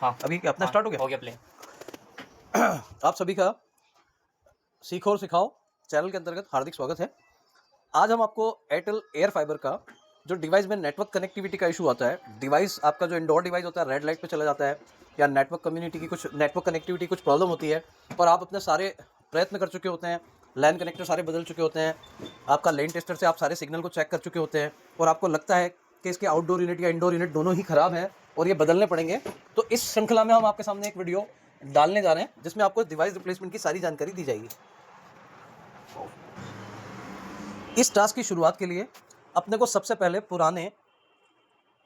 हाँ अभी अपना स्टार्ट हो गया? हो गया प्ले। आप सभी का सीखो और सिखाओ चैनल के अंतर्गत हार्दिक स्वागत है। आज हम आपको एयरटेल एयर फाइबर का जो डिवाइस में नेटवर्क कनेक्टिविटी का इशू आता है, डिवाइस आपका जो इंडोर डिवाइस होता है रेड लाइट पे चला जाता है, या नेटवर्क कनेक्टिविटी कुछ प्रॉब्लम होती है और आप अपने सारे प्रयत्न कर चुके होते हैं, लैन कनेक्टर सारे बदल चुके होते हैं, आपका लेन टेस्टर से आप सारे सिग्नल को चेक कर चुके होते हैं और आपको लगता है कि इसके आउटडोर यूनिट या इंडोर यूनिट दोनों ही खराब हैं और ये बदलने पड़ेंगे। तो इस श्रृंखला में हम आपके सामने एक वीडियो डालने जा रहे हैं जिसमें आपको डिवाइस रिप्लेसमेंट की सारी जानकारी दी जाएगी। इस टास्क की शुरुआत के लिए अपने को सबसे पहले पुराने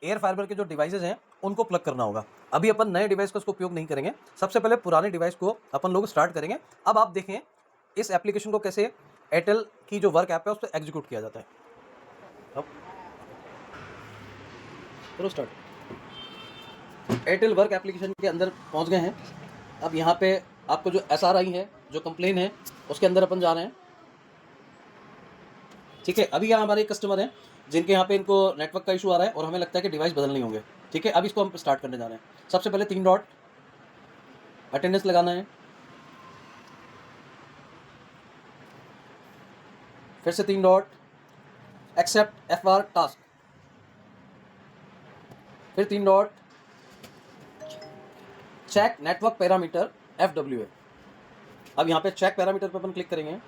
एयर फाइबर के जो डिवाइसेज हैं उनको प्लग करना होगा। अभी अपन नए डिवाइस का उसको उपयोग नहीं करेंगे, सबसे पहले पुराने डिवाइस को अपन लोग स्टार्ट करेंगे। अब आप देखें इस एप्लीकेशन को कैसे एयरटेल की जो वर्क ऐप है उस पर एग्जीक्यूट किया जाता है। अब चलो स्टार्ट। एयरटेल वर्क एप्लीकेशन के अंदर पहुंच गए हैं। अब यहाँ पे आपको जो SRI है, जो कंप्लेन है, उसके अंदर अपन जा रहे हैं। ठीक है, अभी यहाँ हमारे कस्टमर हैं जिनके यहाँ पे इनको नेटवर्क का इशू आ रहा है और हमें लगता है कि डिवाइस बदलने होंगे। ठीक है, अब इसको हम स्टार्ट करने जा रहे हैं। सबसे पहले 3 डॉट अटेंडेंस लगाना है, फिर से 3 डॉट एक्सेप्ट FR टास्क, फिर 3 dot check network parameter FWA। अब यहाँ पे चेक पैरामीटर पे अपन क्लिक करेंगे।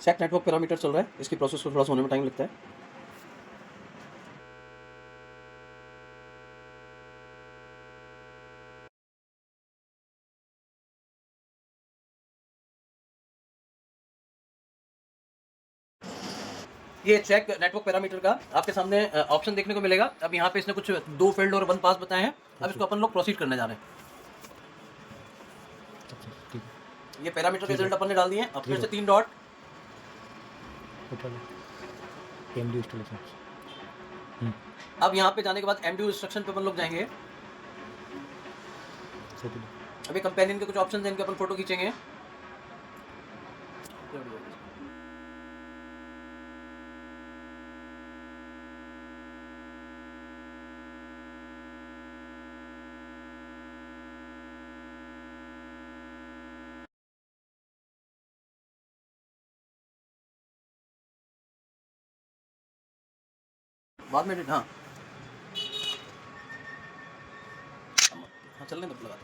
चेक नेटवर्क पैरामीटर चल रहा है, इसकी प्रोसेस को थोड़ा सा होने में टाइम लगता है। ये चेक नेटवर्क पैरामीटर का आपके सामने ऑप्शन देखने को मिलेगा। अब यहाँ पे इसने कुछ 2 फील्ड और 1 पास बताए हैं। अब इसको अपन लोग प्रोसीड करने जा रहे हैं। ये पैरामीटर के रिजल्ट अपन ने डाल दिए। अब फिर से 3 डॉट अब यहाँ पे जाने के बाद MDU इंस्ट्रक्शन पे अपन लोग जाएंगे। अभी कंपेनियन के कुछ ऑप्शन हैं, इनके अपन फोटो खींचेंगे। बाद में हाँ चलने दो लगातार।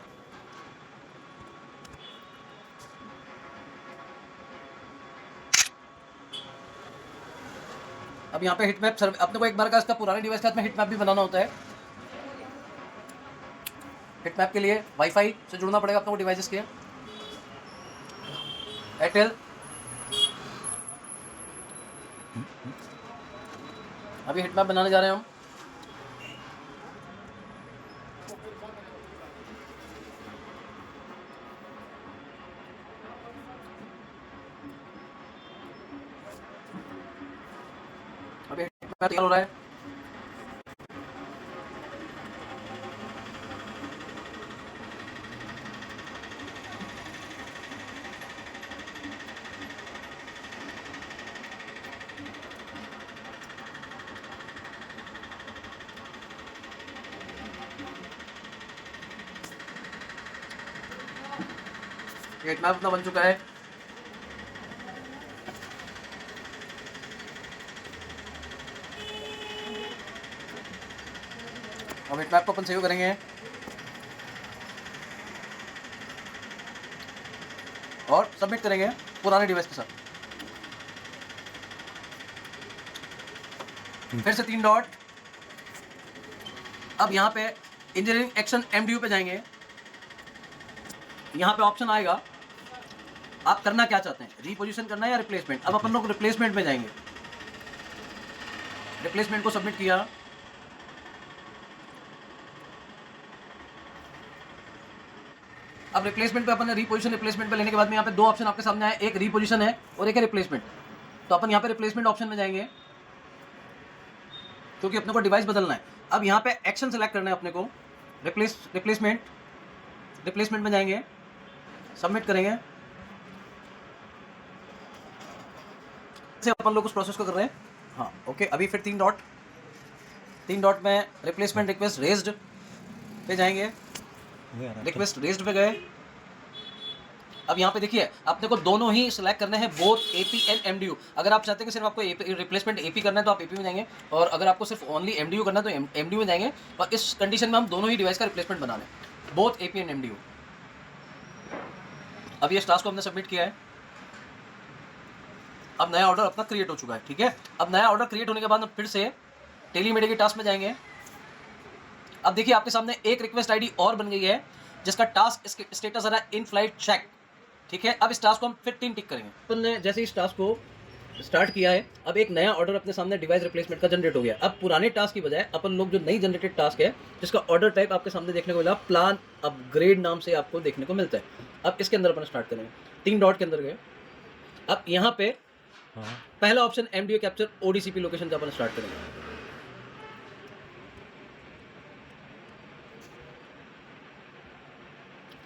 अब यहाँ पे हिट मैप सर्वे अपने को एक बार का इसका पुराने डिवाइस के साथ में हिट मैप भी बनाना होता है। हिट मैप के लिए वाईफाई से जुड़ना पड़ेगा अपने को डिवाइसेस के। एयरटेल अभी हिट मैप बनाने जा रहे हैं हम। अभी हिट मैप तैयार हो रहा है। हिट मैप अपना बन चुका है। अब हिट मैप को अपन सेव करेंगे और सबमिट करेंगे पुराने डिवाइस के साथ। फिर से 3 डॉट। अब यहाँ पे इंजीनियरिंग एक्शन MDU पे जाएंगे। यहाँ पे ऑप्शन आएगा आप करना क्या चाहते हैं, रीपोजिशन करना है या रिप्लेसमेंट। अब अपन लोग रिप्लेसमेंट में जाएंगे। रिप्लेसमेंट को सबमिट किया। अब रिप्लेसमेंट पे अपन ने रिपोजिशन रिप्लेसमेंट पे लेने के बाद में यहाँ पे 2 ऑप्शन आपके सामने आए, एक रिपोजिशन है और एक है रिप्लेसमेंट। तो अपन यहाँ पे रिप्लेसमेंट ऑप्शन में जाएंगे क्योंकि अपने को डिवाइस बदलना है। अब यहाँ पे एक्शन सेलेक्ट करना है अपने को, रिप्लेसमेंट में जाएंगे, सबमिट करेंगे। से अपन लोग उस प्रोसेस को कर रहे हैं। हाँ ओके, अभी फिर तीन डॉट में रिप्लेसमेंट रिक्वेस्ट रेज्ड पे जाएंगे, रिक्वेस्ट रेज्ड पे गए। अब यहाँ पे देखिए अपने को दोनों ही सिलेक्ट करने हैं, बोथ एपी एंड एमडीयू। अगर आप चाहते हैं कि सिर्फ आपको रिप्लेसमेंट एपी करना है तो आप एपी में जाएंगे, और अगर आपको सिर्फ ओनली एमडीयू करना है तो एमडीयू में जाएंगे। और इस कंडीशन में हम दोनों ही डिवाइस का रिप्लेसमेंट बना लें, बोथ एपी एंड एमडीयू। अब ये टास्क को हमने सबमिट किया है, अब नया ऑर्डर अपना क्रिएट हो चुका है। ठीक है, अब नया ऑर्डर क्रिएट होने के बाद हम फिर से टेलीमीडिया की टास्क में जाएंगे। अब देखिए आपके सामने एक रिक्वेस्ट आईडी और बन गई है जिसका टास्क स्टेटस आ रहा है इन फ्लाइट चेक। ठीक है, अब इस टास्क को हम फिर 3 टिक करेंगे। अपन ने जैसे इस टास्क को स्टार्ट किया है, अब एक नया ऑर्डर अपने सामने डिवाइस रिप्लेसमेंट का जनरेट हो गया। अब पुराने टास्क की बजाय अपन लोग जो नई जनरेटेड टास्क है जिसका ऑर्डर टाइप आपके सामने देखने को मिला, प्लान अपग्रेड नाम से आपको देखने को मिलता है। अब इसके अंदर अपन स्टार्ट करेंगे, 3 डॉट के अंदर गए। अब यहाँ पे पहला ऑप्शन एमडीओ कैप्चर ओडीसीपी लोकेशन का अपन स्टार्ट करेंगे।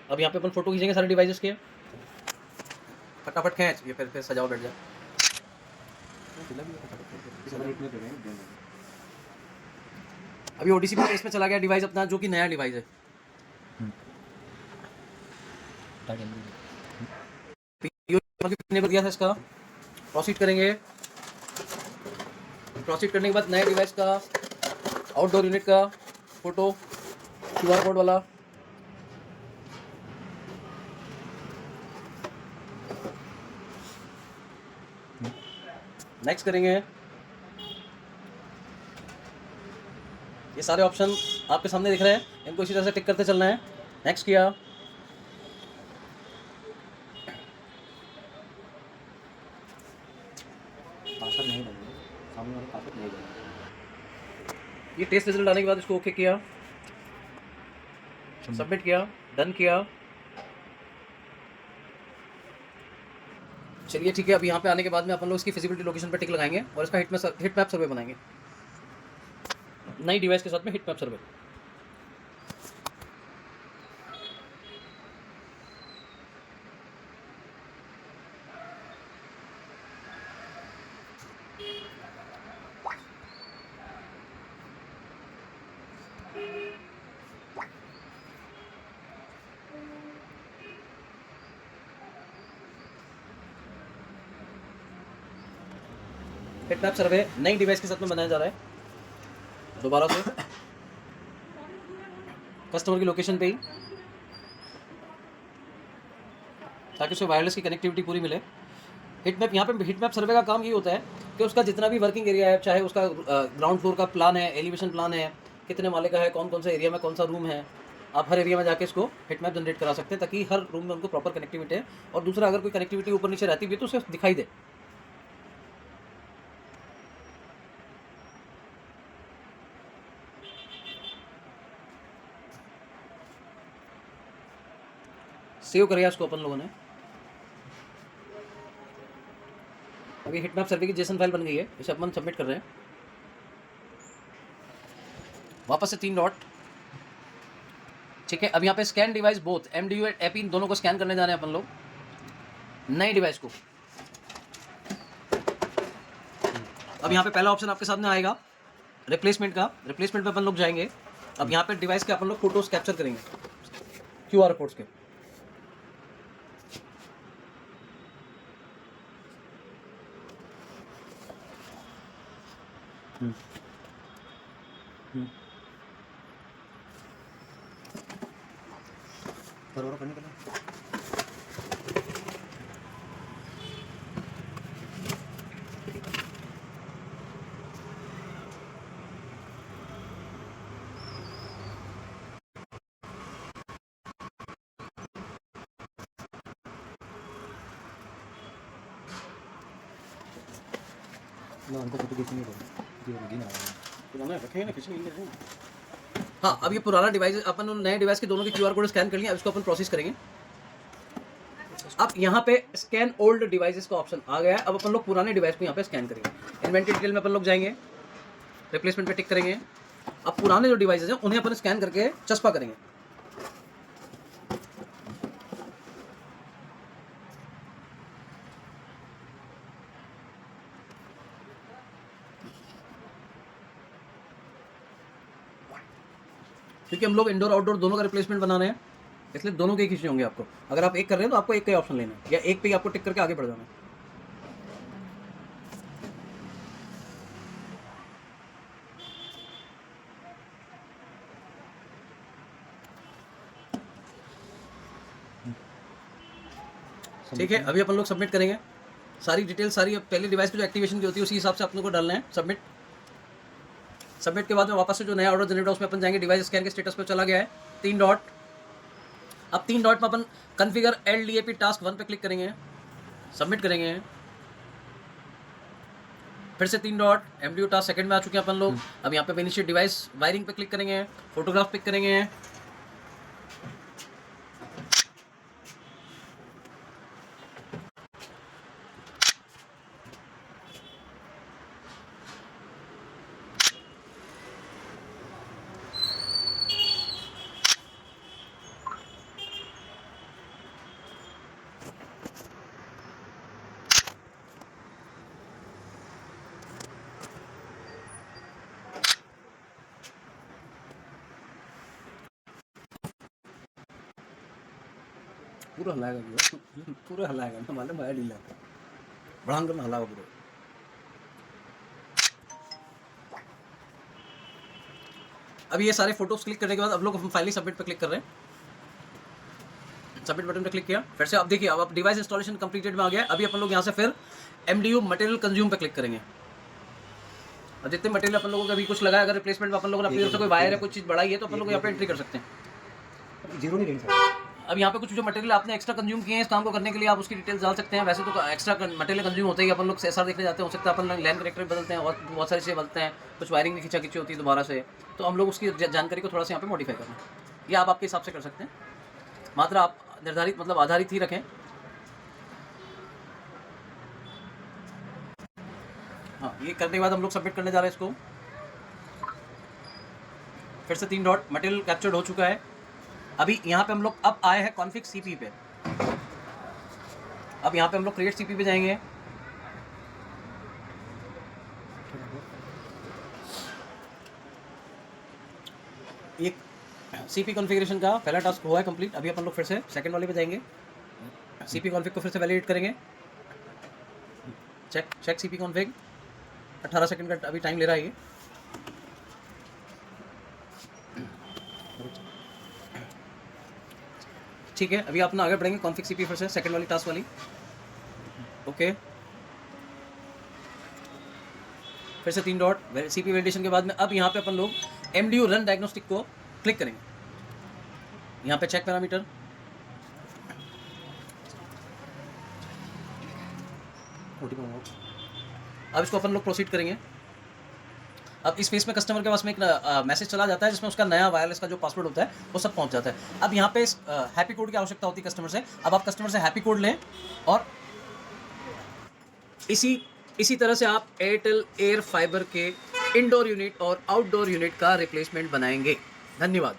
अब यहाँ पे अपन फोटो खींचेंगे सारे डिवाइसेस के, फटाफट खींच, ये फिर सजाओ, बैठ जा। अभी ओडीसीपी पेज में चला गया डिवाइस अपना, जो कि नया डिवाइस है। इनेबल किया था इसका, प्रोसीड करेंगे। प्रोसीड करने के बाद नए डिवाइस का आउटडोर यूनिट का फोटो क्यूआर कोड वाला नेक्स्ट करेंगे। ये सारे ऑप्शन आपके सामने दिख रहे हैं, इनको इसी तरह से टिक करते चलना है। नेक्स्ट किया, ये टेस्ट रिजल्ट आने के बाद इसको ओके किया, सबमिट किया, डन किया। चलिए ठीक है, अब यहाँ पे आने के बाद में अपन लोग इसकी फिजिबिलिटी लोकेशन पे टिक लगाएंगे और इसका हिट मैप सर्वे बनाएंगे, नई डिवाइस के साथ में हिट मैप सर्वे। हिट मैप सर्वे नई डिवाइस के साथ में बनाया जा रहा है दोबारा से, कस्टमर की लोकेशन पे ही, ताकि उसे वायरलेस की कनेक्टिविटी पूरी मिले। हिट मैप, यहाँ पे हिट मैप सर्वे का काम ये होता है कि उसका जितना भी वर्किंग एरिया है, चाहे उसका ग्राउंड फ्लोर का प्लान है, एलिवेशन प्लान है, कितने माले का है, कौन कौन सा एरिया में कौन सा रूम है, आप हर एरिया में जाके इसको हिट मैप जनरेट करा सकते हैं, ताकि हर रूम में उनको प्रॉपर कनेक्टिविटी है। और दूसरा, अगर कोई कनेक्टिविटी ऊपर नीचे रहती भी है तो उसे दिखाई दे। सेव करेगा इसको अपन लोगों ने। अभी हिट मैप सर्वे की जेसन फाइल बन गई है, इसे अपन सबमिट कर रहे हैं। वापस से 3 डॉट। ठीक है, अब यहाँ पे scan device both MDU and AP, इन दोनों को स्कैन करने जा रहे हैं अपन लोग, नए डिवाइस को। अब यहाँ पे पहला ऑप्शन आपके सामने आएगा रिप्लेसमेंट का, रिप्लेसमेंट पे अपन लोग जाएंगे। अब यहाँ पे डिवाइस के अपन लोग फोटोज कैप्चर करेंगे क्यूआर कोड्स के। करने के लिए हाँ, अब ये पुराना डिवाइस, अपन नए डिवाइस के दोनों के क्यूआर कोड स्कैन कर लिया। अब इसको अपन प्रोसेस करेंगे। अब यहाँ पे स्कैन ओल्ड डिवाइसेस का ऑप्शन आ गया है। अब अपन लोग पुराने डिवाइस को यहाँ पे स्कैन करेंगे। इन्वेंटरी डिटेल में अपन लोग जाएंगे, रिप्लेसमेंट पे टिक करेंगे। अब पुराने जो डिवाइसेस हैं उन्हें अपन स्कैन करके चस्पा करेंगे। क्योंकि हम लोग इंडोर आउटडोर दोनों का रिप्लेसमेंट बना रहे हैं, इसलिए दोनों के ही होंगे आपको। अगर आप एक कर रहे हैं तो आपको एक का ही ऑप्शन लेना है, या एक पे ही आपको टिक करके आगे बढ़ जाना है। ठीक है, अभी अपन लोग सबमिट करेंगे सारी डिटेल, सारी पहले डिवाइस पे जो एक्टिवेशन की होती है उसी हिसाब से आप लोग को डालना है सबमिट। सबमिट के बाद में वापस से जो नया ऑर्डर जनरेट है उसमें अपन जाएंगे, डिवाइस स्कैन के स्टेटस पे चला गया है 3 डॉट। अब 3 डॉट में अपन कॉन्फ़िगर LDAP टास्क 1 पे क्लिक करेंगे, सबमिट करेंगे। फिर से 3 डॉट MDU टास्क सेकंड में आ चुके हैं अपन लोग। अब यहाँ पे इनिशिएट डिवाइस वायरिंग पे क्लिक करेंगे, फोटोग्राफ पिक करेंगे। पूरा हलाएगा, पूरा हलाएगा ना, मालूम है ढीला बढ़ांग करना हलाएगा पूरा। अब ये सारे फोटोज क्लिक करने के बाद अब लोग फाइनली सबमिट पे क्लिक कर रहे हैं। सबमिट बटन पे क्लिक किया, फिर से अब देखिए अब डिवाइस इंस्टॉलेशन कंप्लीटेड में आ गया। अभी अपन लोग यहाँ से फिर MDU मटेरियल कंज्यूम पे क्लिक करेंगे। और जितने मटेरियल अपन लोगों का अभी कुछ लगा है, अगर रिप्लेसमेंट में अपन लोगों ने अपनी तरफ से कोई वायर है, कुछ चीज़ बढ़ाई है, तो अपन लोग यहाँ पे एंट्री कर सकते हैं। जीरो नहीं रहेंगे। अब यहाँ पे कुछ जो मटेरियल आपने एक्स्ट्रा कंज्यूम किए हैं इस काम को करने के लिए, आप उसकी डिटेल्स डाल सकते हैं। वैसे तो एक्स्ट्रा मटेरियल कंज्यूम होता ही, अपन लोग SR देखने जाते हैं, हो सकता है अपन लोग लैंड कनेक्टर बदलते हैं और बहुत सारी चीज़ें बदलते हैं, कुछ वायरिंग की खींचा खींची होती है दोबारा से, तो हम लोग उसकी जानकारी को थोड़ा सा यहाँ पे मॉडिफाई करना है। ये आप आपके हिसाब से कर सकते हैं, मात्रा आप निर्धारित मतलब आधारित ही रखें। हाँ, ये करने के बाद हम लोग सबमिट करने जा रहे हैं इसको। फिर से 3 डॉट मटेरियल कैप्चर्ड हो चुका है। अभी यहाँ पे हम लोग अब आए हैं कॉन्फ़िग CP पे। अब यहाँ पे हम लोग क्रिएट CP पे जाएंगे। ये CP कॉन्फ़िगरेशन का पहला टास्क हुआ है कंप्लीट। अभी अपन लोग फिर से सेकंड वाले पे जाएंगे, CP कॉन्फ़िग को फिर से वैलिडेट करेंगे। चेक CP कॉन्फ़िग, 18 सेकंड का अभी टाइम ले रहा है ये। ठीक है, अभी अपना आगे बढ़ेंगे कॉन्फ़िग CP फिर से सेकंड वाली टास्क वाली। ओके, फिर से 3 डॉट CP वैलिडेशन के बाद में अब यहाँ पे अपन लोग MDU रन डायग्नोस्टिक को क्लिक करेंगे। यहाँ पे चेक पैरामीटर, अब इसको अपन लोग प्रोसीड करेंगे। अब इस फेस में कस्टमर के पास में एक मैसेज चला जाता है जिसमें उसका नया वायरलेस का जो पासवर्ड होता है वो सब पहुंच जाता है। अब यहाँ पे हैप्पी कोड की आवश्यकता होती है कस्टमर से। अब आप कस्टमर से हैप्पी कोड लें और इसी तरह से आप एयरटेल एयर फाइबर के इंडोर यूनिट और आउटडोर यूनिट का रिप्लेसमेंट बनाएंगे। धन्यवाद।